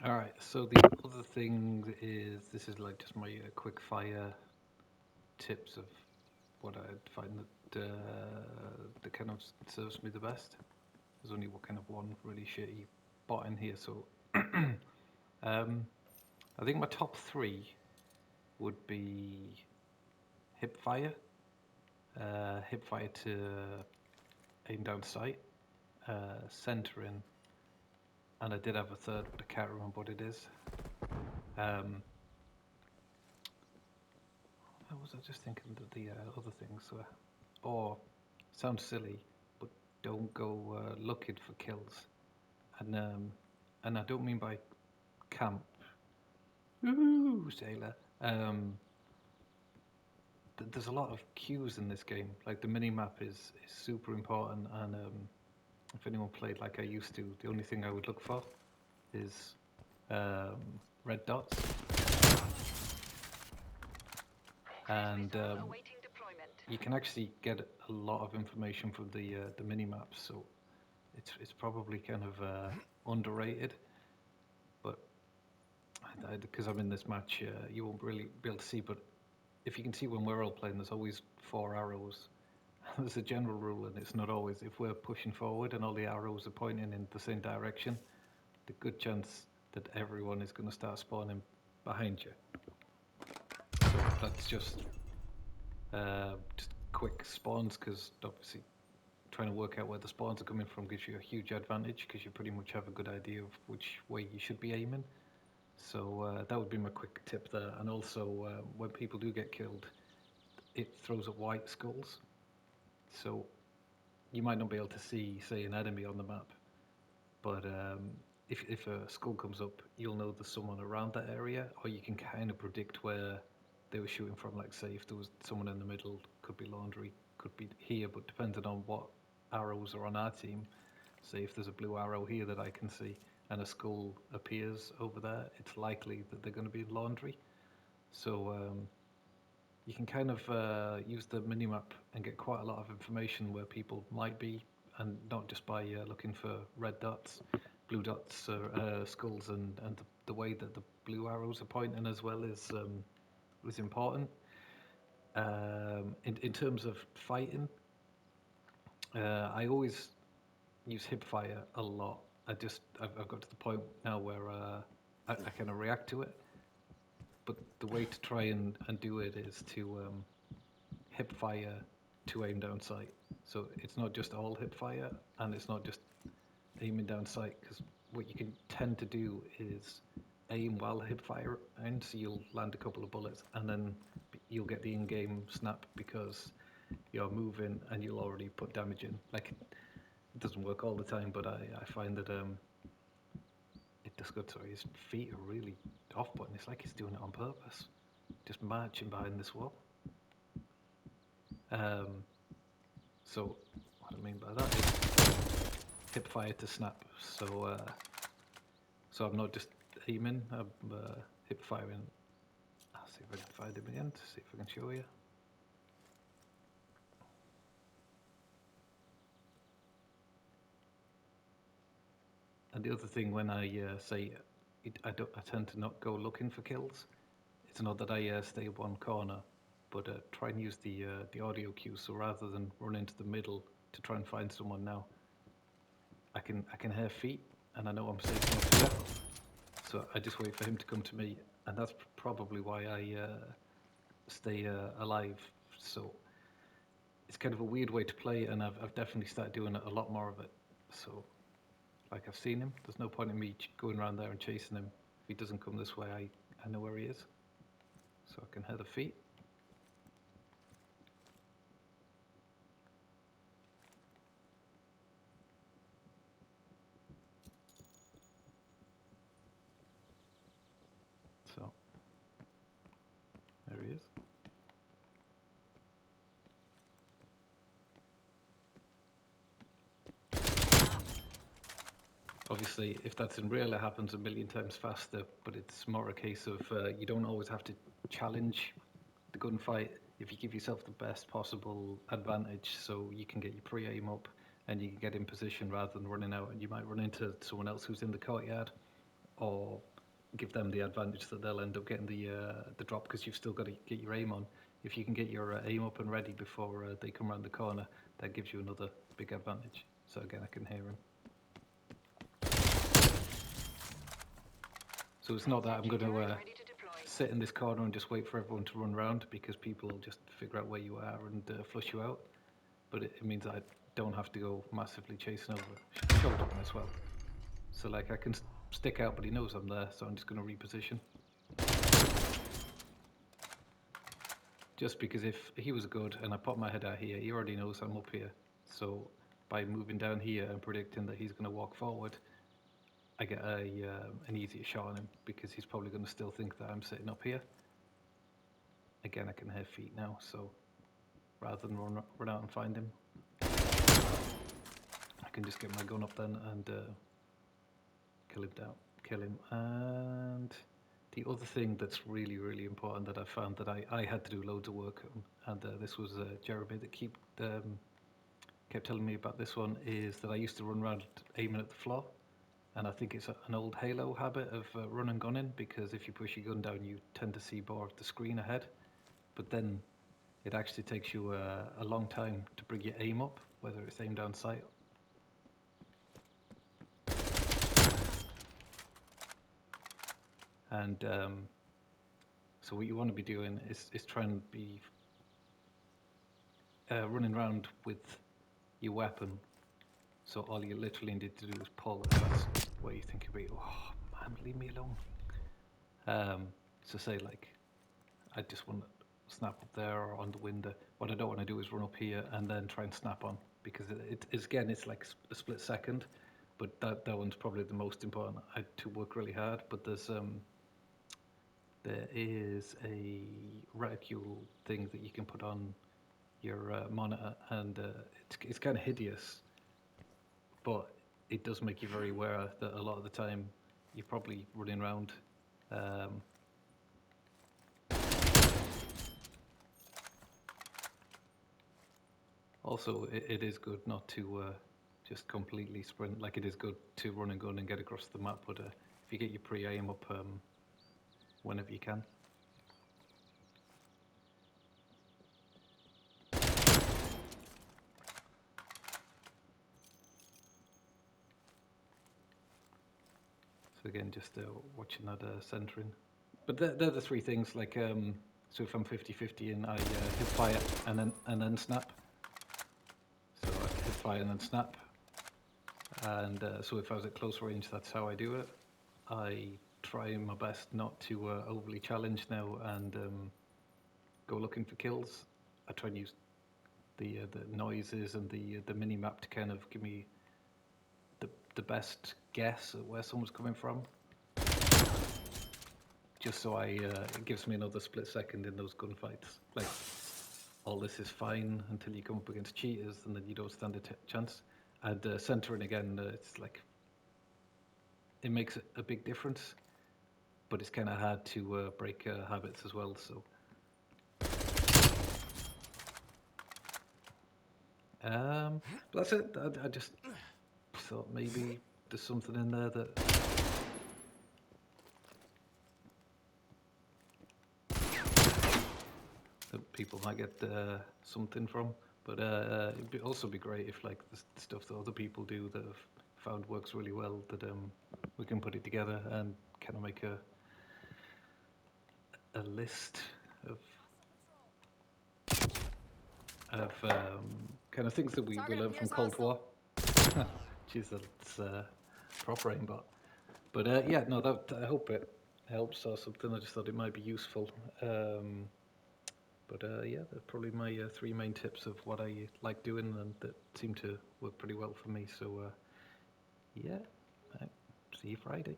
All right. So the other thing is, this is like just my quick fire tips of what I find that kind of serves me the best. There's only what kind of one really shitty bot in here, so um, I think my top three would be hipfire, hipfire to aim down sight, centering, and I did have a third, but I can't remember what it is. Um, I was just thinking that the other things were, or sounds silly, but don't go looking for kills, and um, and I don't mean by camp, ooh, sailor. There's a lot of cues in this game. Like the mini map is super important, and if anyone played like I used to, the only thing I would look for is red dots, and you can actually get a lot of information from the mini maps. So it's probably kind of underrated, but because I'm in this match, you won't really be able to see. But if you can see when we're all playing, there's always four arrows. There's a general rule, and it's not always. If we're pushing forward and all the arrows are pointing in the same direction, the good chance that everyone is going to start spawning behind you. So that's just quick spawns, because obviously trying to work out where the spawns are coming from gives you a huge advantage, because you pretty much have a good idea of which way you should be aiming. So that would be my quick tip there. And also, when people do get killed, it throws up white skulls. So you might not be able to see, say, an enemy on the map, but if a skull comes up, you'll know there's someone around that area, or you can kind of predict where they were shooting from. Like, say, if there was someone in the middle, could be laundry, could be here, but depending on what arrows are on our team, say if there's a blue arrow here that I can see and a skull appears over there, it's likely that they're going to be in laundry. So you can kind of use the minimap and get quite a lot of information where people might be, and not just by looking for red dots, blue dots, or skulls, and the way that the blue arrows are pointing as well is important. In terms of fighting, I always use hipfire a lot. I've got to the point now where I kind of react to it, but the way to try and do it is to hip fire to aim down sight. So it's not just all hip fire, and it's not just aiming down sight, because what you can tend to do is aim while hip fire, and so you'll land a couple of bullets, and then you'll get the in-game snap because you're moving and you'll already put damage in. Like, it doesn't work all the time, but I find that it does good. Sorry, his feet are really off-putting. It's like he's doing it on purpose, just marching behind this wall. Um, so what I mean by that is hip fire to snap. So I'm not just aiming. I'm hip firing. I'll see if I can find him again to see if I can show you. And the other thing, when I say I tend to not go looking for kills. It's not that I stay in one corner, but try and use the audio cue. So rather than run into the middle to try and find someone now, I can hear feet, and I know I'm safe enough to get. So I just wait for him to come to me, and that's probably why I stay alive. So it's kind of a weird way to play, and I've definitely started doing a lot more of it. So, like, I've seen him. There's no point in me going around there and chasing him. If he doesn't come this way, I know where he is. So I can hear the feet. So there he is. Obviously, if that's in real, it happens a million times faster, but it's more a case of you don't always have to challenge the gunfight if you give yourself the best possible advantage, so you can get your pre-aim up and you can get in position rather than running out, and you might run into someone else who's in the courtyard, or give them the advantage that they'll end up getting the drop because you've still got to get your aim on. If you can get your aim up and ready before they come around the corner, that gives you another big advantage. So again, I can hear him. So it's not that I'm going to sit in this corner and just wait for everyone to run around, because people will just figure out where you are and flush you out. But it means I don't have to go massively chasing over shoulder as well. So like I can stick out, but he knows I'm there, so I'm just going to reposition. Just because if he was good and I pop my head out here, he already knows I'm up here. So by moving down here and predicting that he's going to walk forward, I get an easier shot on him, because he's probably going to still think that I'm sitting up here. Again, I can hear feet now, so rather than run out and find him, I can just get my gun up then and kill him. And the other thing that's really, really important that I found that I had to do loads of work on, and this was Jeremy that kept telling me about this one, is that I used to run around aiming at the floor. And I think it's an old Halo habit of run and gunning, because if you push your gun down, you tend to see more of the screen ahead. But then it actually takes you a long time to bring your aim up, whether it's aim down sight. And so what you want to be doing is try and be running around with your weapon. So all you literally need to do is pull, and that's what you think you'll be. Oh man, leave me alone. So say like, I just want to snap up there or on the window. What I don't want to do is run up here and then try and snap on, because it's like a split second, but that one's probably the most important. I had to work really hard, but there is a reticule thing that you can put on your monitor, and it's kind of hideous, but it does make you very aware that a lot of the time you're probably running around. Also, it is good not to just completely sprint. Like, it is good to run and gun and get across the map, but if you get your pre-aim up whenever you can. So again, just watching that centering. But they're the three things. Like, so if I'm 50-50 and I hit fire and then snap. So I hit fire and then snap. And so if I was at close range, that's how I do it. I try my best not to overly challenge now and go looking for kills. I try and use the noises and the mini map to kind of give me the best guess at where someone's coming from. Just so it gives me another split second in those gunfights. Like, all this is fine until you come up against cheaters, and then you don't stand a chance. And centering again, it's like, it makes a big difference, but it's kind of hard to break habits as well. So that's it. I just thought maybe there's something in there that people might get something from. But it'd also be great if, like, the stuff that other people do that have found works really well, that we can put it together and kind of make a list of kind of things that we learned from Cold War. Jeez, that's proper aimbot. But yeah, no, I hope it helps or something. I just thought it might be useful. But yeah, they're probably my three main tips of what I like doing, and that seem to work pretty well for me. So yeah, see you Friday.